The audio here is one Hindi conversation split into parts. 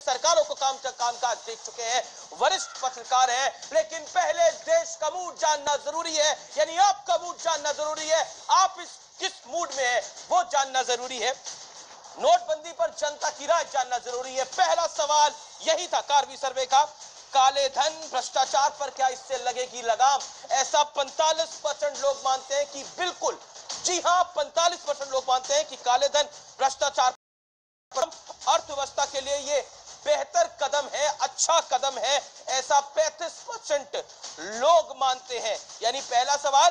सरकारों को कामकाज देख चुके हैं, वरिष्ठ पत्रकार हैं, लेकिन पहले देश का मूड जानना जरूरी है, यानी आपका मूड जानना जरूरी है। आप किस मूड में है वो जानना जरूरी है। नोटबंदी पर जनता की राय जानना जरूरी है। पहला सवाल यही था कार्बी सर्वे का, काले धन भ्रष्टाचार पर क्या इससे लगेगी लगाम? ऐसा 45% लोग मानते हैं कि बिल्कुल, जी हां, 45% लोग मानते हैं कि काले धन भ्रष्टाचार पर अर्थव्यवस्था के लिए ये बेहतर कदम है, अच्छा कदम है, ऐसा 35% लोग मानते हैं। यानी पहला सवाल,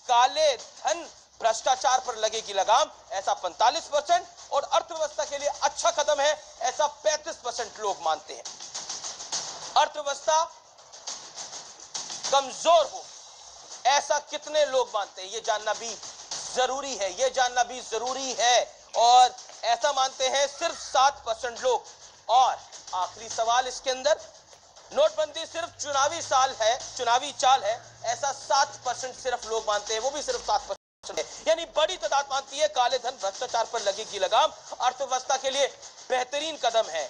काले धन भ्रष्टाचार पर लगेगी लगाम, ऐसा 45%, और अर्थव्यवस्था के लिए अच्छा कदम है, ऐसा 35% लोग मानते हैं। अर्थव्यवस्था कमजोर हो, ऐसा कितने लोग मानते हैं, ये जानना भी जरूरी है, ये जानना भी जरूरी है। और ऐसा मानते हैं सिर्फ 7% लोग। और आखिरी सवाल इसके अंदर, नोटबंदी सिर्फ चुनावी चाल है, ऐसा 7% सिर्फ लोग मानते हैं, वो भी सिर्फ 7%। यानी बड़ी तादाद मानती है काले धन भ्रष्टाचार पर लगेगी लगाम, अर्थव्यवस्था के लिए बेहतरीन कदम है।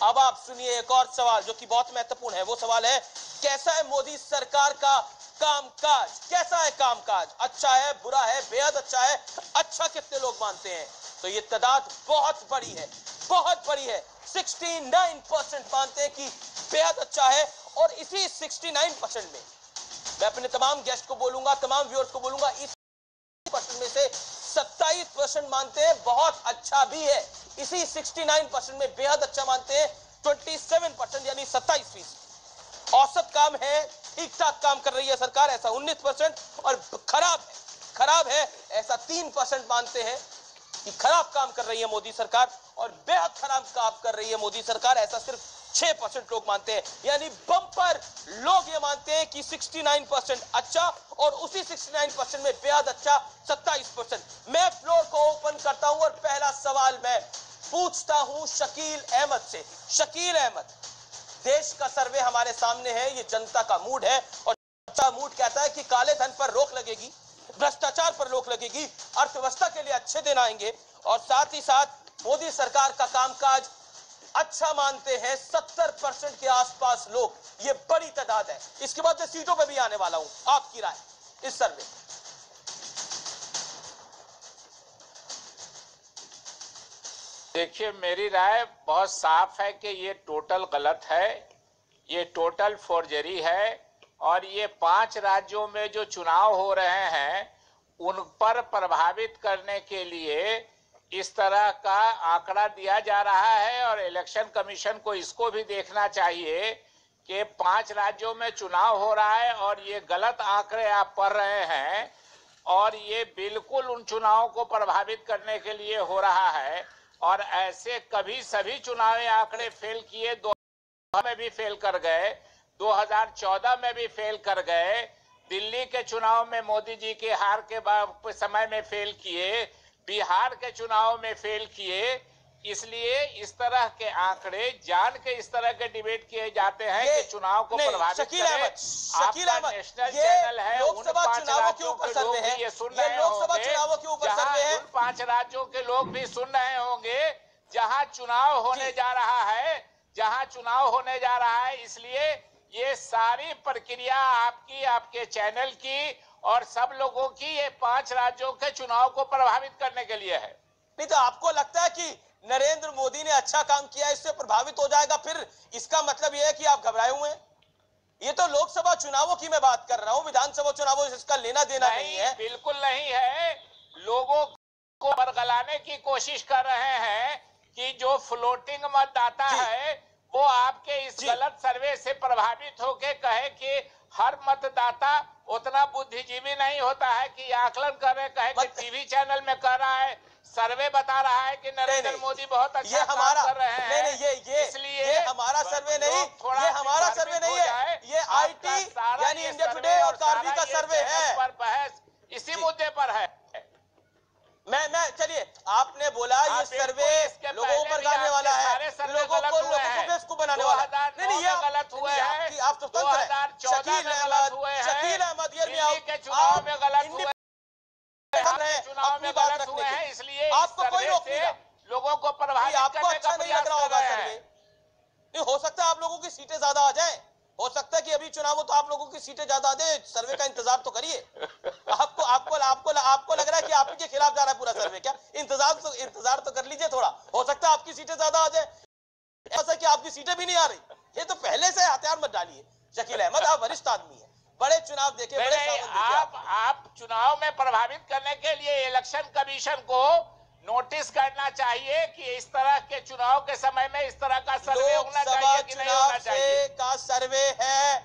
अब आप सुनिए एक और सवाल जो कि बहुत महत्वपूर्ण है। वो सवाल है, कैसा है मोदी सरकार का कामकाज? कैसा है कामकाज? अच्छा है, बुरा है, बेहद अच्छा है? अच्छा कितने लोग मानते हैं? तो ये तादाद बहुत बड़ी है, बहुत बड़ी है। 69% मानते हैं कि बेहद अच्छा है। और इसी 69% में मैं अपने तमाम गेस्ट को बोलूंगा, तमाम व्यूअर्स को बोलूंगा, इस % में से 27% मानते हैं बहुत अच्छा भी है। इसी 69% में बेहद अच्छा मानते हैं 27%, यानी 27%। औसत काम है, ठीक ठाक काम कर रही है सरकार, ऐसा 19%। और खराब है ऐसा 3% मानते हैं कि खराब काम कर रही है मोदी सरकार, और बेहद खराब काम कर रही है मोदी सरकार, ऐसा सिर्फ 6% लोग मानते हैं। यानी बम्पर लोग ये मानते हैं कि 69% अच्छा, और उसी 69% में बेहद अच्छा 27%। मैं फ्लोर को ओपन करता हूं और पहला सवाल मैं पूछता हूं शकील अहमद से। शकील अहमद, देश का सर्वे हमारे सामने है, ये जनता का मूड है, और जनता मूड कहता है कि काले धन पर रोक लगेगी, भ्रष्टाचार पर रोक लगेगी, अर्थव्यवस्था के लिए अच्छे दिन आएंगे, और साथ ही साथ मोदी सरकार का कामकाज अच्छा मानते हैं 70% के आसपास लोग। ये बड़ी तादाद है। इसके बाद मैं सीटों पे भी आने वाला हूं। आपकी राय इस सर्वे? देखिए, मेरी राय बहुत साफ है कि ये टोटल गलत है, ये टोटल फोर्जरी है, और ये 5 राज्यों में जो चुनाव हो रहे हैं उन पर प्रभावित करने के लिए इस तरह का आंकड़ा दिया जा रहा है। और इलेक्शन कमीशन को इसको भी देखना चाहिए कि 5 राज्यों में चुनाव हो रहा है और ये गलत आंकड़े आप पढ़ रहे हैं, और ये बिल्कुल उन चुनावों को प्रभावित करने के लिए हो रहा है। और ऐसे कभी सभी चुनावी आंकड़े फेल किए, 2000 में भी फेल कर गए, 2014 में भी फेल कर गए, दिल्ली के चुनाव में मोदी जी के हार के समय में फेल किए, बिहार के चुनाव में फेल किए। इसलिए इस तरह के आंकड़े जान के इस तरह के डिबेट किए जाते हैं कि चुनाव को प्रभावित शकील अहमद, नेशनल चैनल है, लोकसभा चुनावों के ऊपर सर्वे है, ये सुन रहे होंगे, उन 5 राज्यों के लोग भी सुन रहे होंगे जहां चुनाव होने जा रहा है, जहां चुनाव होने जा रहा है। इसलिए ये सारी प्रक्रिया आपकी, आपके चैनल की और सब लोगों की, ये 5 राज्यों के चुनाव को प्रभावित करने के लिए है। नहीं तो आपको लगता है कि नरेंद्र मोदी ने अच्छा काम किया, इससे प्रभावित हो जाएगा? फिर इसका मतलब यह है कि आप घबराए हुए हैं? ये तो लोकसभा चुनावों की मैं बात कर रहा हूं, विधानसभा चुनावों से इसका लेना देना नहीं है। बिल्कुल नहीं है। लोगों को बरगलाने की कोशिश कर रहे हैं कि जो फ्लोटिंग मतदाता है वो आपके इस गलत सर्वे से प्रभावित होकर कहे कि हर मतदाता उतना बुद्धिजीवी नहीं होता है कि आकलन कर रहे, कहे कि टीवी चैनल में कर रहा है, सर्वे बता रहा है कि नरेंद्र मोदी बहुत अच्छा काम कर रहे हैं। इसलिए ये हमारा सर्वे नहीं, ये हमारा सर्वे नहीं है, ये आईटी यानी इंडिया टुडे और कार्बी का सर्वे है। पर बहस इसी मुद्दे पर है। मैं चलिए, आपने बोला ये सर्वे लोगों पर गाने वाला है, लोगों को बेवकूफ बनाने वाला है। नहीं, ये गलत हुए हैं, आप तो तंत्र हैं। शकील अहमद के चुनाव में गलत हुए चुनाव में गलत हुए हैं, इसलिए आपको कोई रोक नहीं, लोगों को प्रभावित आपको अच्छा नहीं लग रहा होगा सर्वे। नहीं, हो सकता है आप लोगों की सीटें ज्यादा आ जाएं, हो सकता है कि अभी चुनाव हो तो आप लोगों की सीटें ज्यादा आ जाए। सर्वे का इंतजार तो करिए। आपको आपको आपको आपको लग रहा है कि आप ही के खिलाफ जा रहा है पूरा सर्वे क्या? इंतजार तो कर लीजिए थोड़ा, हो सकता है आपकी सीटें ज्यादा आ जाए, ऐसा कि आपकी सीटें भी नहीं आ रही। ये तो पहले से हथियार मत डालिए। शकील अहमद, आप वरिष्ठ आदमी है, बड़े चुनाव देखे, बड़े सावन देखे। आप चुनाव में प्रभावित करने के लिए इलेक्शन कमीशन को नोटिस करना चाहिए कि इस तरह के चुनाव के समय में इस तरह का सर्वे होना चाहिए कि नहीं होना चाहिए। का सर्वे है,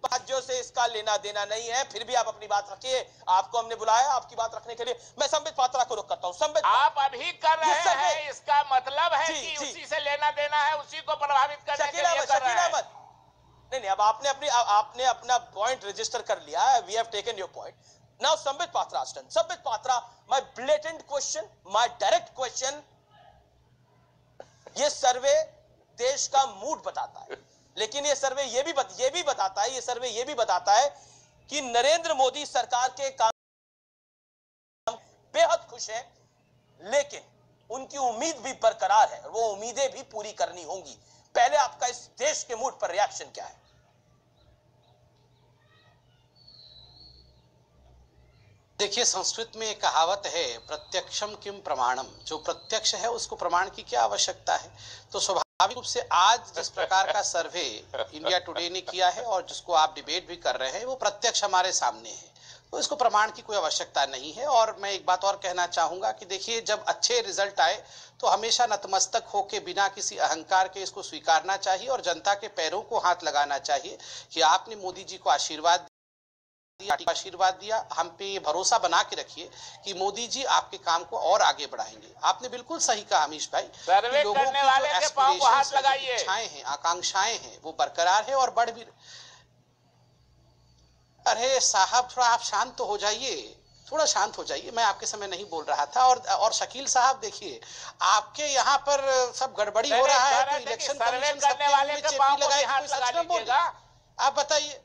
राज्यों से इसका लेना देना नहीं है, फिर भी आप अपनी बात रखिए। आपको हमने बुलाया आपकी बात रखने के लिए। मैं संबित पात्रा को रुक करता हूं। संबित, आप अभी कर रहे हैं, इसका मतलब है कि उसी से लेना देना है, उसी को प्रभावित करने के लिए कर रहे हैं। नहीं, अब आपने अपना पॉइंट रजिस्टर कर लिया। We have taken your point. Now Sambit Patra, Sambit Patra, my blatant question, my direct question, ये सर्वे देश का मूड बताता है, लेकिन ये सर्वे ये भी बताता है कि नरेंद्र मोदी सरकार के काम बेहद खुश है, लेकिन उनकी उम्मीद भी बरकरार है, वो उम्मीदें भी पूरी करनी होंगी। पहले आपका इस देश के मूड पर रिएक्शन क्या है? देखिए, संस्कृत में एक कहावत है, प्रत्यक्षम किम प्रमाणम। जो प्रत्यक्ष है उसको प्रमाण की क्या आवश्यकता है। तो स्वाभाविक रूप से आज जिस प्रकार का सर्वे इंडिया टुडे ने किया है और जिसको आप डिबेट भी कर रहे हैं, वो प्रत्यक्ष हमारे सामने है, तो इसको प्रमाण की कोई आवश्यकता नहीं है। और मैं एक बात और कहना चाहूंगा कि देखिए, जब अच्छे रिजल्ट आए तो हमेशा नतमस्तक होकर बिना किसी अहंकार के इसको स्वीकारना चाहिए और जनता के पैरों को हाथ लगाना चाहिए कि आपने मोदी जी को आशीर्वाद दिया। हम पे ये भरोसा बना के रखिए कि मोदी जी आपके काम को और आगे बढ़ाएंगे। आपने बिल्कुल सही कहा अमीश भाई, सर्वे करने वाले के पांव को हाथ लगाइए, इच्छाएं हैं, आकांक्षाएं हैं, वो बरकरार है और बढ़ भी। अरे साहब, थोड़ा आप शांत तो हो जाइए, थोड़ा शांत हो जाइए। मैं आपके समय नहीं बोल रहा था। और शकील साहब, देखिए, आपके यहाँ पर सब गड़बड़ी हो रहा है तो इलेक्शन कमीशन करने वाले के पांव को हाथ लगा लीजिएगा। आप बताइए।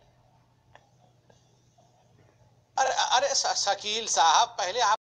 अरे शकील साहब, पहले आप